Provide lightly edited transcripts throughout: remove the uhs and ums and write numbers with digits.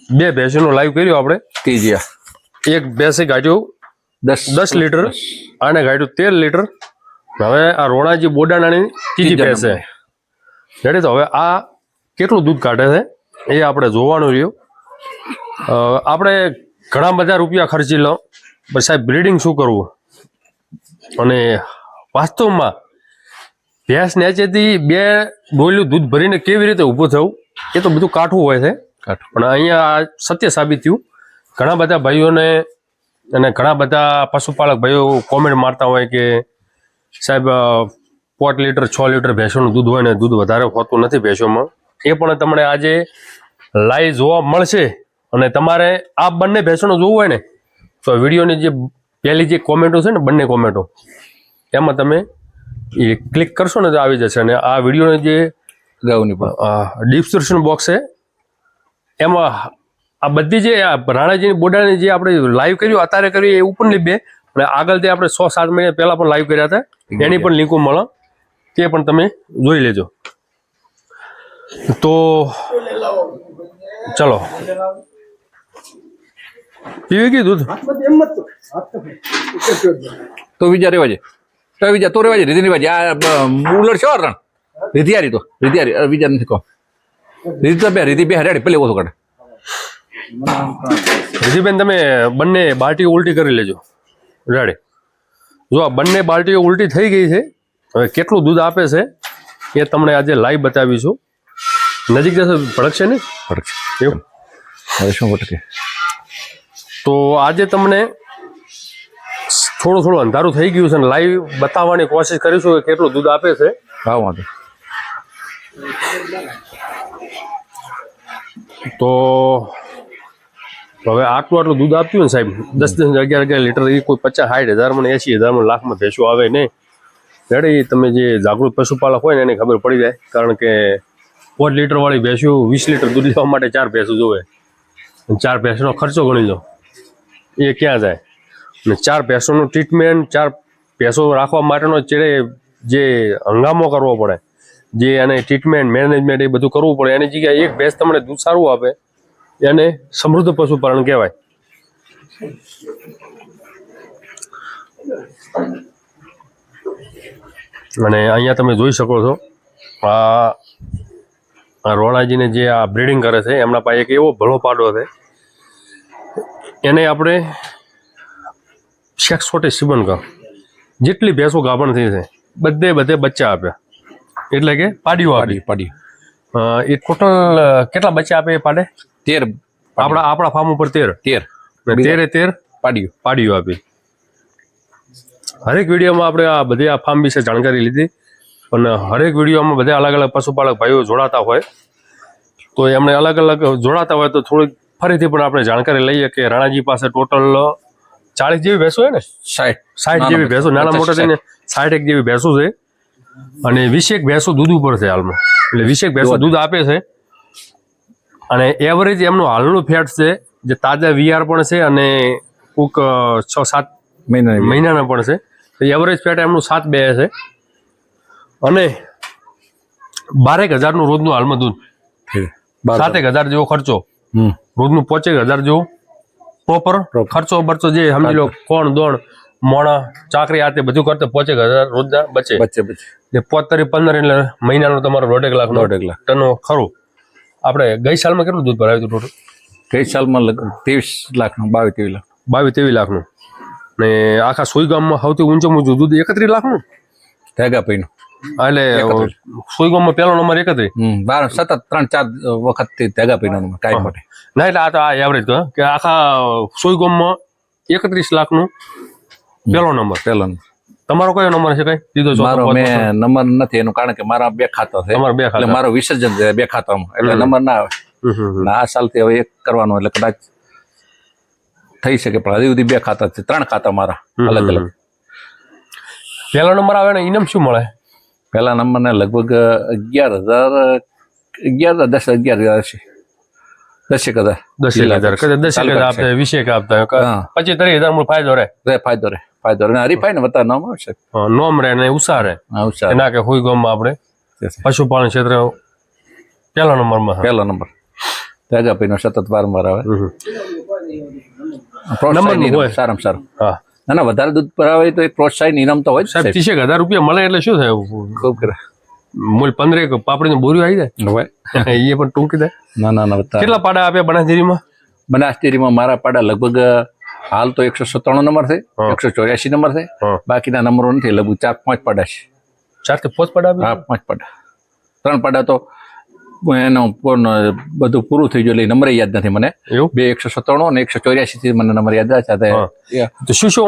બે ભેંસોનું લાઈવ કર્યું આપણે કીજીયા એક ભેંસે ગાઢ્યું 10 લીટર આને ગાઢ્યું 13 લીટર હવે આ રોણાજી બોડાણાની ત્રીજી ભેંસ છે રેડી તો હવે આ કેટલું દૂધ કાઢે છે એ આપણે જોવાનું રહ્યું આપણે ઘણા બધા રૂપિયા ખર્ચી લો પણ સાહેબ બ્રીડિંગ શું કરવું અને વાસ્તવમાં ભેંસ નેચેથી બે ડોલ્યું દૂધ ભરીને કેવી રીતે ઊભું થવું એ તો બધું કાઠું હોય છે પણ અહીંયા સત્ય સાબિત થયું ઘણા બધા ભાઈઓને અને ઘણા બધા પશુપાલક ભાઈઓ કોમેન્ટ મારતા હોય કે સાહેબ 5 લીટર 6 લીટર ભેંસોનું દૂધ હોય ને દૂધ વધારે હોતું નથી ભેંસોમાં એ પણ તમને આજે લાઈવ જોવા મળશે અને તમારે આ બંને ભેંસોનું જોવું હોય ને તો વિડીયોની જે પહેલી જે કોમેન્ટો છે ને બંને કોમેન્ટો એમાં તમે એ ક્લિક કરશો ને તો આવી જશે અને આ વિડીયોની જે ડિસ્ક્રિપ્શન બોક્સ છે એમાં આ બધી જે રાણાજીની બોડાની જે આપણે લાઈવ કર્યું અત્યારે કર્યું એ ઉપરની બે અને આગળ જે આપણે 6-7 મહિના પહેલા પણ લાઈવ કર્યા હતા એની પણ લિંકો મળે તે પણ તમે જોઈ લેજો તો ચલો પીવી ગઈ દૂધ તો વિચાર રેવા છે તો વિચાર તો રેવા છે રીતિ રેવા છે આ ઉલટ છે રણ રીતિયારી તો રીતિયારી વિચાર નથી કહો રીતિ તો બે રીતિ બે હરાડી પેલે ઓછો કાઢે રીતિબેન તમે બંને બાલટીઓ ઉલટી કરી લેજો રેડી જો આ બંને બાલટીઓ ઉલટી થઈ ગઈ છે હવે કેટલું દૂધ આપે છે એ તમને આજે લાઈવ બતાવીશું નજીક જશે ભડકશે ને ભડકશે એવું હવે શું ભટકે તો આજે તમને થોડું અંધારું થઈ ગયું છે ને લાઈવ બતાવવાની કોશિશ કરીશું કે કેટલું દૂધ આપે છે હા વાંધો તો હવે આટલું દૂધ આપ્યું ને સાહેબ 10-10 11 લીટર એ કોઈ 50-60 હજાર મને 80 હજાર મને લાખમાં ભેંસો આવે નહીં રેડી તમે જે જાગૃત પશુપાલક હોય ને એને ખબર પડી જાય કારણ કે 5 લીટર વાળી ભેંસો 20 લીટર દૂધ લેવા માટે 4 ભેંસો જોવે 4 ભેંસનો ખર્ચો ગણી લો એ ક્યાં જાય અને 4 ભેંસોનું ટ્રીટમેન્ટ 4 ભેંસો રાખવા માટેનો ચેડે જે હંગામો કરવો પડે જે એને ટ્રીટમેન્ટ મેનેજમેન્ટ એ બધું કરવું પડે એની જગ્યાએ એક ભેંસ તમને દૂધ સારું આપે એને સમૃદ્ધ પશુપાલન કહેવાય અને અહીંયા તમે જોઈ શકો છો આ રોણાજીને જે આ બ્રીડિંગ કરે છે એમના પાસે એક એવો ભલો પાડો છે એને આપણે 600 સિબન કહો જેટલી ભેંસો ગાભણ થઈ છે બધે બચ્ચા આપ્યા એટલે કે પાડીઓ પાડી એ ટોટલ કેટલા બચ્ચા આપે એ પાડે 13 આપણા ફાર્મ ઉપર 13 પાડીઓ આપી હરેક વિડીયોમાં આપણે આ બધી આ ફાર્મ વિશે જાણકારી લીધી પણ હરેક વિડીયોમાં બધા અલગ અલગ પશુપાલક ભાઈઓ જોડાતા હોય તો એમને અલગ અલગ જોડાતા હોય તો થોડીક ફરીથી પણ આપણે જાણકારી લઈએ કે રાણાજી પાસે ટોટલ 40 જેવી ભેંસો હોય ને 60 જેવી ભેંસો નાના મોટા થઈને 60 જેવી ભેંસો છે અને 20 ભેંસો દૂધ ઉપર છે હાલમાં એટલે 20 ભેંસો દૂધ આપે છે અને એવરેજ એમનું હાલનું ફેટ છે જે તાજા વીઆર પણ છે અને કોઈક 6-7 મહિનાના પણ છે તો એવરેજ ફેટ એમનું 7 બે છે અને 12,000 રોજનું હાલમાં દૂધ 7,000 જેવો ખર્ચો રોજનું 5,000 જેવો પ્રોપર ખર્ચો બરચો જે સમજી લો કોણ દોણ મોણા ચાકરી આ તે બધું કરતા 5,000 રોજના બચે 15 એટલે મહિનાનું તમારો 1.5 લાખ ટનો ખરું આપણે ગઈ સાલમાં કેટલું દૂધ ભરાયું હતું ટોટલ ગઈ સાલમાં 23 લાખનું 22-23 લાખનું ને આખા સોઈ ગામમાં સૌથી ઊંચું દૂધ 31 લાખનું ટેગા પૈનું એટલે સોઈ ગામમાં પહેલો નંબર 31 સતત 3-4 વખતથી ટેગા પૈનો કાંઈ માટે ના એટલે આ તો આ એવરેજ કહે કે આખા સોઈ ગામમાં 31 લાખનું પહેલો નંબર તમારો કયો નંબર છે કઈ દીધો મારો મેં નંબર નથી એનું કારણ કે મારા 2 ખાતા છે એટલે મારો વિસર્જન છે 2 ખાતામાં એટલે નંબર ના આવે આ સાલથી હવે એક કરવાનો એટલે કદાચ થઈ શકે પણ હજી સુધી 2 ખાતા છે 3 ખાતા મારા અલગ અલગ પહેલો નંબર આવે ને ઇનામ શું મળે પહેલા નંબર ને લગભગ 11,000 છે 10,000 આપતા 20 આપતા 25-30,000 ફાયદો રહે હરીફાઈ ને વતા નામ આવશે નોમ રહે ને ઉષા રહે એના કે હુઈ ગામમાં આપણે પશુપાલન ક્ષેત્ર પહેલા નંબર તેગાપીનો સતત વારંવાર આવે. હમ. પ્રોત્સાહન નંબરનું ઇનામ હોય. સારામાં સારું. હા ના ના, વધારે દૂધ પર આવે તો એક પ્રોત્સાહન ઇનામ તો હોય જ સાહેબ સાહેબ. 30,000 રૂપિયા મળે એટલે શું થાય? ખૂબ કરે મૂલ 15 પાપડીનું બોરિયું આવી હોય. જાય એ પણ ટૂંકી થાય. ના ના ના, વધારે. કેટલા પાડા આપ્યા બનાસડેરીમાં? બનાસ ડેરીમાં મારા પાડા લગભગ હાલ તો 197 નંબર છે, હા. 184 નંબર છે. હા. બાકીના નંબરો નથી, લગભગ 4-5 પાડા છે. 4 કે 5 પાડા આપ્યા? હા, 5 પાડા. 3 પાડા તો એનો બધું પૂરું થઈ ગયું એટલે નંબર યાદ નથી મને. એવું? 197 અને 184 થી મને નંબર યાદ છે. હા. તો શું શું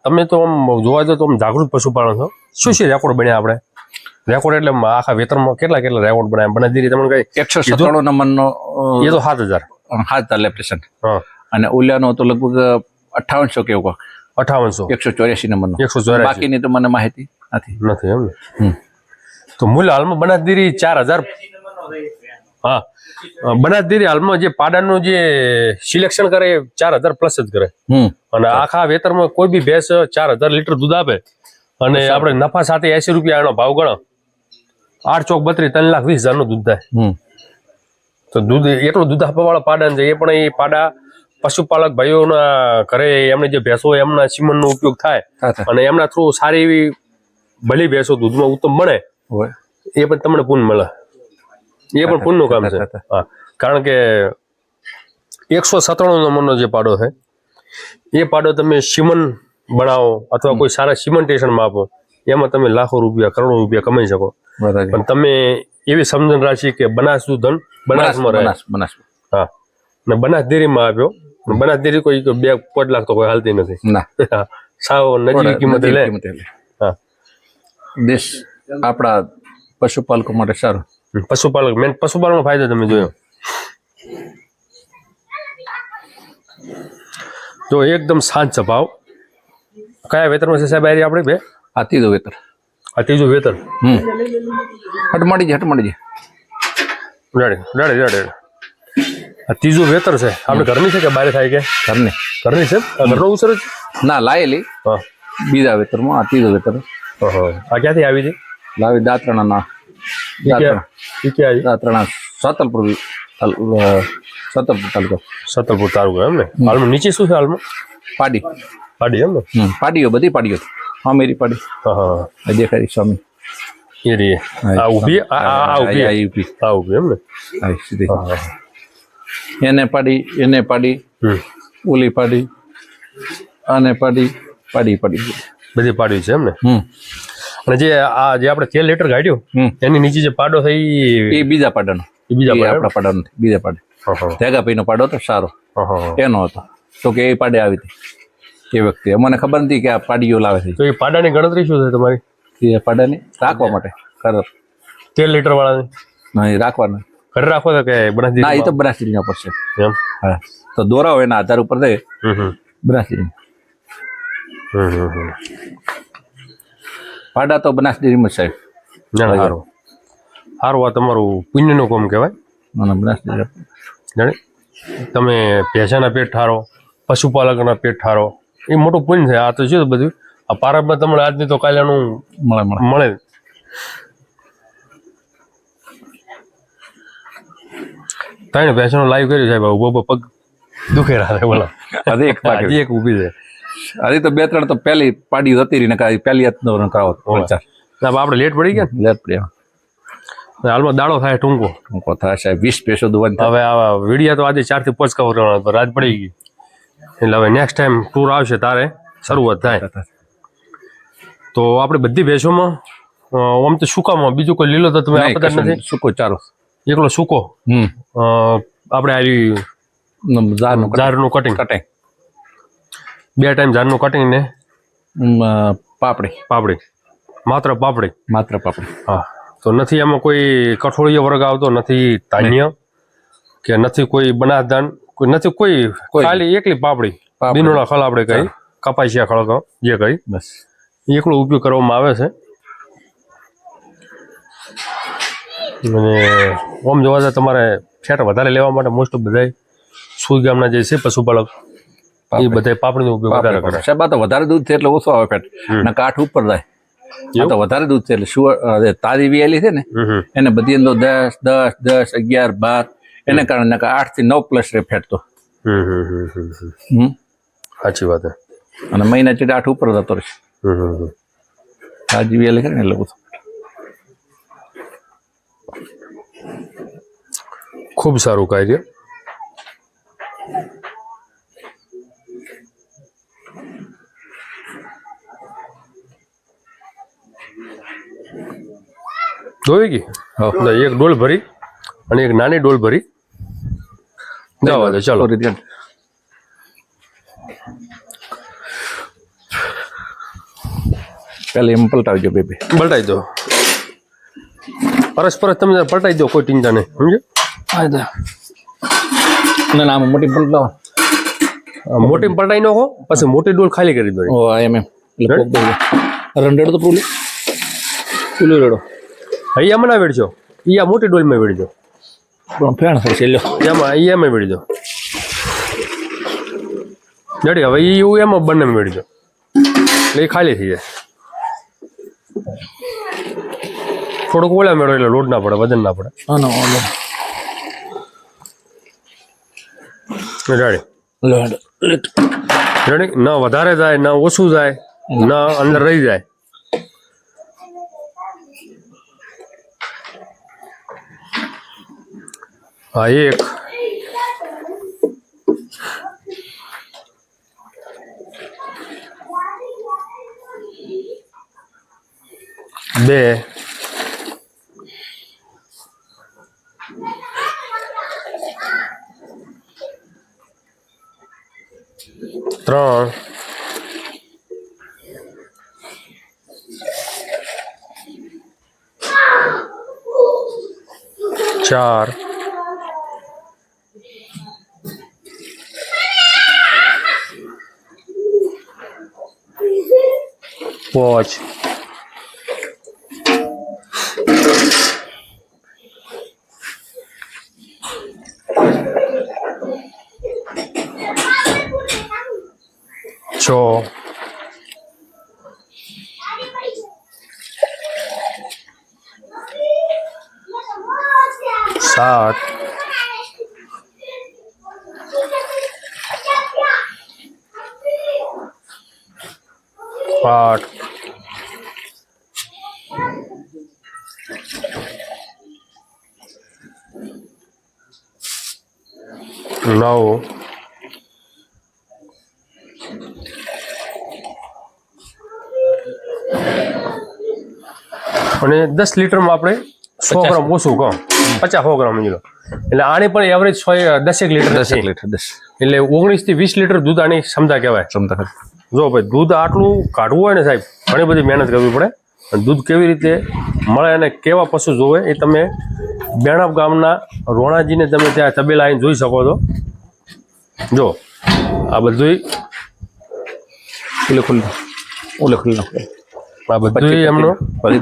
તમે તો આમ જોવા જાવ તો આમ જાગૃત પશુપાલન છો, શું રેકોર્ડ બન્યા આપણે? રેકોર્ડ એટલે આખા વેતરમાં કેટલા કેટલા રેકોર્ડ બનાવ્યા બનાસડેરી? તમને કઈ 197 નંબરનો એ તો 7,000. 7 લેપ્રેશન હા અને ઓલિયાનો તો લગભગ 5800 કે એવું 5800. 184 નંબરનો. 184. બાકીની તો મને માહિતી નથી. નથી એમ ને? હમ. તો મૂલ્ય હાલમાં બનાસડેરી 4,000. હા, બનાસડેરી હાલમાં જે પાડાનું જે સિલેક્શન કરે એ 4,000 પ્લસ જ કરે. અને આખા વેતરમાં કોઈ બી ભેંસ 4,000 લીટર દૂધ આપે અને આપણે નફા સાથે 80 રૂપિયા એનો ભાવ ગણો, 8 ચોક 32 3,20,000 નું દૂધ થાય. તો દૂધ એટલું દૂધ આપવા વાળા પાડા છે, એ પણ એ પાડા પશુપાલક ભાઈઓના ઘરે એમને જે ભેંસો હોય એમના સીમનનો ઉપયોગ થાય અને એમના થ્રુ સારી એવી ભલી ભેંસો દૂધમાં ઉત્તમ બને, એ પણ તમને પુણ્ય મળે. એ પણ પુણ્યનું કામ છે. હા, કારણ કે 197 નંબરનો જે પાડો છે એ પાડો તમે સીમન બનાવો અથવા કોઈ સારા સિમેન્ટેશનમાં આપો, એમાં તમે લાખો રૂપિયા કરોડો રૂપિયા કમાઈ શકો. પણ તમે એવી સમજણ રાખી કે બનાસ નું ધન બનાસમાં રહે. હા, ને બનાસ ડેરીમાં આપ્યો. બનાસ ડેરી કોઈ 2 લાખ તો કોઈ હાલતી નથી. સાવ નજીવી કિંમતે લે. હા, દેશ આપણા પશુપાલકો માટે સારું. પશુપાલનનો ફાયદો તમે જોયો. જો એકદમ શાંત સ્વભાવ. કયા વેતરમાં છે સાહેબ આપણે બે? આ ત્રીજો વેતર. આ ત્રીજું વેતર. હટમાડી જાય. આ ત્રીજું વેતર છે. આપણે ઘરની છે કે બહાર થાય કે? ઘરની છે. ઘરનો ઉછેર જ? ના, લાયેલી. હા, બીજા વેતરમાં આ ત્રીજો વેતર. આ ક્યાંથી આવી હતી? લાવી દાત્રણા. દાત્રણા સાતલપુર તાલુકો. સતલપુર તાલુકો એમ ને? હાલમાં નીચે શું છે હાલમાં? પાડી એમ ને? પાડીઓ, બધી પાડીઓ. હા, મેરી પાડી. હા, દેખાય સ્વામી. એ રે આ ઊભી, આ ઊભી એમ ને? એને પાડી, ઓલી પાડી, આને પાડી. બધી પાડી છે એમ ને? અને જે આ જે આપણે 13 લીટર ગાડ્યું એની નીચે જે પાડો થઈ એ બીજા પાડાનો. આપણા પાડા નથી, બીજા પાડે. તેગાપીનો પાડો તો સારો એનો હતો. તો કે એ પાડે આવી હતી એ વખતે. મને ખબર નથી કે આ પાડીઓ લાવે છે. તો એ પાડાની ગણતરી શું છે તમારી? એ પાડાની રાખવા માટે. 13 લીટર વાળાની રાખવાના. ઘરે રાખો તો કે બનાસડેરી? ના, એ તો બનાસડેરીના પર છે એમ. હા, તો દોરાવ એના આધાર ઉપર દે બનાસડેરી. પાડા તો બનાસડેરીમાં સાહેબ. સારું આ તમારું પુણ્યનું કામ કહેવાય. બનાસડેરી જાણે તમે ભેંસાના પેટ ઠારો, પશુપાલકના પેટ ઠારો, એ મોટું પુણ્ય છે. આ તો શું બધું આ પારબમાં તમને આજની તો કાલે મળે. ત્રણ ભેંસોનો લાઈવ કર્યું સાહેબ. ઉભો પગ દુખે રહે બોલા. હજી એક ઊભી છે. હજી તો 2-3 તો પહેલી પાડી હતી ને પહેલી કરાવો. આપણે લેટ પડી ગયા. લેટ પડી. હાલમાં દાડો થાય ટૂંકો થાય સાહેબ. 20 ભેંસો દુવાની. હવે આવા વિડીયા તો આજે 4 થી 5 કવર કરવાના, રાત પડી ગઈ એટલે હવે નેક્સ્ટ ટાઈમ ટૂર આવશે તારે શરૂઆત થાય. તો આપણે બધી ભેંસોમાં આમ તો સૂકામાં બીજું કોઈ લીલો તો તમે આપતા નથી? સૂકો ચારો એકલો સૂકો. આપણે આવી ઝારનું કટિંગ 2 ટાઈમ ઝારનું કટિંગ ને પાપડી માત્ર પાપડી. હા, તો નથી એમાં કોઈ કઠોળીયો વર્ગ આવતો નથી, ધાન્ય કે નથી કોઈ બનાસદાન, નથી કોઈ, ખાલી એકલી પાપડી. બીનોડા ખળ આપણે કહી, કપાસિયા ખળ જે કહી, બસ એકલો ઉપયોગ કરવામાં આવે છે. અને આમ જોવા જાય તમારે ફેટ વધારે લેવા માટે મોસ્ટ ઓફ બધા સુઈ ગામના જે છે પશુપાલક એ બધા પાપડીનો ઉપયોગ વધારે કરે. સાહેબ, આ તો વધારે દૂધ છે એટલે ઓછો આવે ફેટ અને કાઠ ઉપર જાય. આ તો વધારે દૂધ છે એટલે તારી વિયાલી છે ને એને બધી અંદર 10, 11, 12 એને કારણે 8 થી 9 પ્લસ રે ફેટ તો સાચી વાત છે. અને મહિના ચીડ 8 ઉપર જતો રહેશે. તાજી વેલે ને એટલે બધું ખૂબ સારું કાર્ય. જોઈ ગઈ એક ડોલ ભરી અને એક નાની ડોલ ભરી જવા દે. ચાલો પેલા એમ પલટાવજો બે પલટાઈ દો. પરસ્પર તમે પલટાઈ દો, કોઈ ચિંતા નહીં. સમજે? ના ના મોટી પલટાવો. મોટી પલટાઈ નાખો, પછી મોટી ડોલ ખાલી કરી દો. એમ રંડેડો તો પૂલી પૂલું રેડો અહીંયા મને વેડજો, આ મોટી ડોલમાં વેડજો. ફેણ થશે એમાં એમાં વેડજો. જડી હવે એવું એમાં બંને વેડજો એટલે એ ખાલી થઈ જાય. થોડુંક ઓલા મેળો એટલે લોડ ના પડે, વજન ના પડે. રેડી ના વધારે જાય ના ઓછું જાય ના અંદર રહી જાય. હા એક બે 3 4 5 6 7 8 9 અને 10 લીટરમાં આપણે 100 ગ્રામ ઓછું કહો 50-100 ગ્રામ સમજી લો. એટલે આની પણ એવરેજ 10 લીટર એટલે 19 થી 20 લીટર દૂધ આની ક્ષમતા કહેવાય. જો ભાઈ દૂધ આટલું કાઢવું હોય ને સાહેબ ઘણી બધી મહેનત કરવી પડે. અને દૂધ કેવી રીતે મળે અને કેવા પશુ જોવે એ તમે બેણાપ ગામના રોણાજીને તમે ત્યાં તબેલા આવીને જોઈ શકો છો. જો આ બધું આ બધું એમનો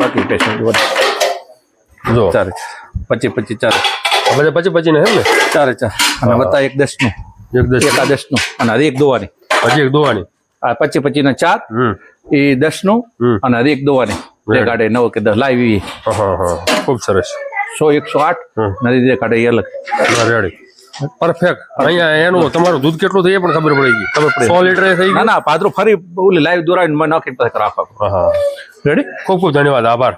બાકી પેશન્ટ જો 4 25 4 બધા 25 ને એમ ને 4 અને વત્તા એક 10 નું એક આ 10 નું અને હજી એક દોવાની હજી એક દોવાની આ 25 ના 4 એ 10 નું અને હજી એક દોવાની બે કાઢે 9 કે 10 લાવી. ખૂબ સરસ. 100 108 નદી દે કાઢે એ અલગ રેડી પરફેક્ટ. અહીંયા એનું તમારું દૂધ કેટલું થઈ પણ ખબર પડી ગઈ. 100 લીટર થઈ ગયું. ના પાદરો ફરી ઓલી લાઈવ દોરાવીને નાખી પછી રાખો. રેડી. ખૂબ ખૂબ ધન્યવાદ, આભાર.